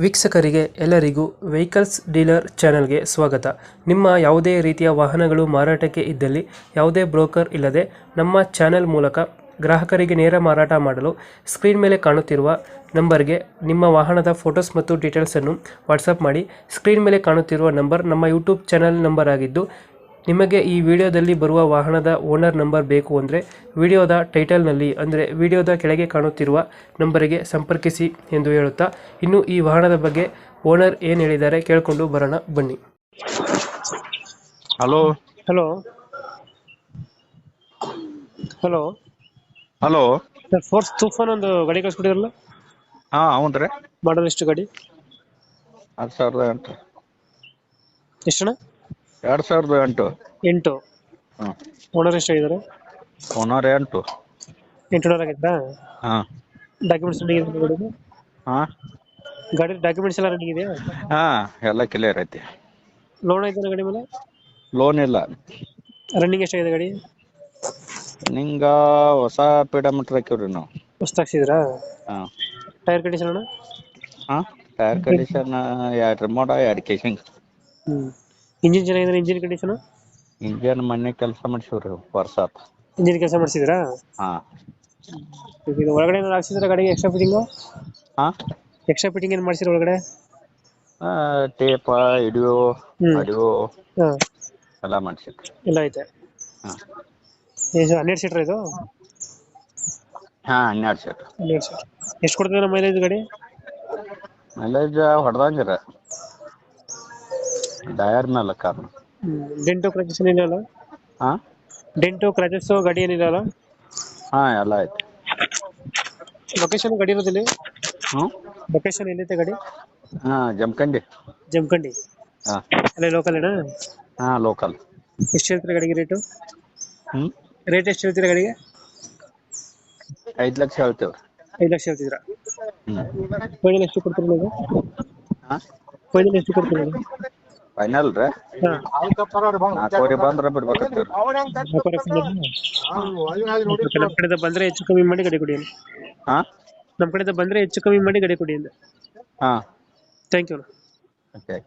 ವೀಕ್ಷಕರಿಗೆ ಎಲ್ಲರಿಗೂ vehicles dealer ಚಾನೆಲ್ಗೆ ಸ್ವಾಗತ. ನಿಮ್ಮ ಯಾವುದೇ ರೀತಿಯ ವಾಹನಗಳು ಮಾರಾಟಕ್ಕೆ ಇದ್ದಲ್ಲಿ ಯಾವುದೇ ಬ್ರೋಕರ್ ಇಲ್ಲದೆ ನಮ್ಮ ಚಾನೆಲ್ ಮೂಲಕ ಗ್ರಾಹಕರಿಗೆ ನೇರ ಮಾರಾಟ ಮಾಡಲು ಸ್ಕ್ರೀನ್ ಮೇಲೆ ಕಾಣುತ್ತಿರುವ ನಂಬರ್ಗೆ ನಿಮ್ಮ ವಾಹನದ ಫೋಟೋಸ್ ಮತ್ತು ಡೀಟೇಲ್ಸನ್ನು ವಾಟ್ಸಪ್ ಮಾಡಿ. ಸ್ಕ್ರೀನ್ ಮೇಲೆ ಕಾಣುತ್ತಿರುವ ನಂಬರ್ ನಮ್ಮ ಯೂಟ್ಯೂಬ್ ಚಾನೆಲ್ ನಂಬರ್ ಆಗಿದ್ದು, ನಿಮಗೆ ಈ ವಿಡಿಯೋದಲ್ಲಿ ಬರುವ ವಾಹನದ ಓನರ್ ನಂಬರ್ ಬೇಕು ಅಂದರೆ ವಿಡಿಯೋದ ಟೈಟಲ್ನಲ್ಲಿ ಅಂದರೆ ವಿಡಿಯೋದ ಕೆಳಗೆ ಕಾಣುತ್ತಿರುವ ನಂಬರಿಗೆ ಸಂಪರ್ಕಿಸಿ ಎಂದು ಹೇಳುತ್ತಾ, ಇನ್ನು ಈ ವಾಹನದ ಬಗ್ಗೆ ಓನರ್ ಏನು ಹೇಳಿದ್ದಾರೆ ಕೇಳಿಕೊಂಡು ಬರೋಣ ಬನ್ನಿ. Hello hello hello hello. Sir, Force Toofan ಒಂದು ಗಾಡಿ ಕಳಿಸ್ಕೊಟ್ಟಿದ್ರಲ್ಲ, ಹಾ ಹೌದ್ರಿ. ಮಾಡಲ್ ಎಷ್ಟು ಗಾಡಿ? 2008. ಎಷ್ಟಣ್ಣ? 2008. 8. ಹ್ಮ್. ಓನರ್ ಎಷ್ಟಾಗಿದ್ದಾರೆ? ಓನರ್ 8. 8 ಓನರ್ ಆಗಿದ್ರಾ? ಹಾ ಡಾಕ್ಯುಮೆಂಟ್ಸ್ ರೆಡಿ ಇದೆ ಗಾಡಿ? ಹಾ ಗಾಡಿ ಡಾಕ್ಯುಮೆಂಟ್ಸ್ ಎಲ್ಲ ರೆಡಿ ಇದೆಯಾ? ಹಾ ಎಲ್ಲ ಕ್ಲಿಯರ್ ಐತಿ. ಲೋನ್ ಐತೆ ಗಾಡಿ ಮೇಲೆ? ಲೋನ್ ಇಲ್ಲ. ರನ್ನಿಂಗ್ ಎಷ್ಟಾಗಿದೆ ಗಾಡಿ? ನಿಂಗ ಹೊಸ ಪೀಡಮೀಟರ್ ಹಾಕಿವ್ರಿ ನಾವು. ಹೊಸ್ತಾಗ್ಸಿದ್ರಾ? ಹಾ ಟೈರ್ ಕಂಡೀಷನ್ ಅಣ್ಣ? ಹಾ tyre condition 2 remould 2 casing. Engine ಚೆನ್ನಾಗಿದೆ? Engine condition? ಇಂಜಿನ್ ಮೊನ್ನೆ ಕೆಲಸ ಮಾಡಿಸಿವ್ರಿ, ವರ್ಷ ಆತ. ಇಂಜಿನ್ ಕೆಲಸ ಮಾಡಿಸಿದ್ರಾ? ಹಾ ಇದು ಒಳಗಡೆ ಏನಾದ್ರು ಹಾಕ್ಸಿದ್ರ ಗಾಡಿಗೆ ಎಕ್ಸ್ಟ್ರಾ ಫಿಟ್ಟಿಂಗ್? ಹಾ ಎಕ್ಸ್ಟ್ರಾ ಫಿಟ್ಟಿಂಗ್ ಏನು ಮಾಡಿಸಿರ ಒಳಗಡೆ? ಟೇಪ ಹಿಡಿಯೋ ಆಡಿಯೋ ಹಾಂ, ಎಲ್ಲ ಮಾಡಿಸಿದ್ರಿ. ಎಲ್ಲ ಐತೆ. ಹಾ 12 ಸೀಟರ್ ಇದು? ಹಾ 12 ಸೀಟ್. 12 ಸೀಟರ್. ಎಷ್ಟು ಕೊಡ್ತದೆ ನಮ್ಮ ಮೈಲೇಜ್ ಗಾಡಿ? ಮೈಲೇಜ್ ಹೊಡೆದಂಗಿರ ಟಯರ್ ಮೇಲೆ ಕಾರಣ. ಡೆಂಟೋ ಕ್ರಾಚಸ್ ಏನಿಲ್ಲ? ಹಾ ಡೆಂಟೋ ಕ್ರಾಚಸ್ ಗಾಡಿ ಏನಿಲ್ಲ? ಹಾ ಎಲ್ಲ ಐತಿ. ಲೊಕೇಶನ್ ಗಾಡಿ ಇರೋದಿಲ್ಲ? ಹ್ಮ್ ಲೊಕೇಶನ್ ಎಲ್ಲೈತೆ ಗಾಡಿ? ಹಾ ಜಮಖಂಡಿ. ಜಮಖಂಡಿ ಹಾ ಅಲ್ಲೇ ಲೋಕಲ್ ಏನಾ? ಹಾ ಲೋಕಲ್. ಎಷ್ಟು ಹೇಳ್ತೀರಾ ಗಾಡಿಗೆ ರೇಟು? ಹ್ಮ್ ರೇಟ್ ಎಷ್ಟು ಹೇಳ್ತೀರಾ ಗಾಡಿಗೆ? 5 ಲಕ್ಷ ಹೇಳ್ತೇವ್ರಿ. 5 ಲಕ್ಷ ಹೇಳ್ತಿದ್ದೀರಾ? ಹ್ಮ್ ಫೈನಲ್ ಎಷ್ಟು ಕೊಡ್ತೀರಾ ನೀವು? ಹಾ ಫೈನಲ್ ಎಷ್ಟು ಕೊಡ್ತೀರಾ ನೀವು? ಫೈನಲ್ ರೀ ಹಾಂ, 4 ಬಂದ್ರೆ ಬಿಡ್ಬೇಕಂತೀವ್ರಿ. ನಮ್ಮ ಕಡೆಯಿಂದ ಬಂದರೆ ಹೆಚ್ಚು ಕಮ್ಮಿ ಮಾಡಿ ಗಾಡಿ ಕೊಡಿ. ಹಾ ನಮ್ಮ ಕಡೆಯಿಂದ ಬಂದರೆ ಹೆಚ್ಚು ಕಮ್ಮಿ ಮಾಡಿ ಗಾಡಿ ಕೊಡಿ ಅಂದೆ. ಹಾ ಥ್ಯಾಂಕ್ ಯು. ಓಕೆ.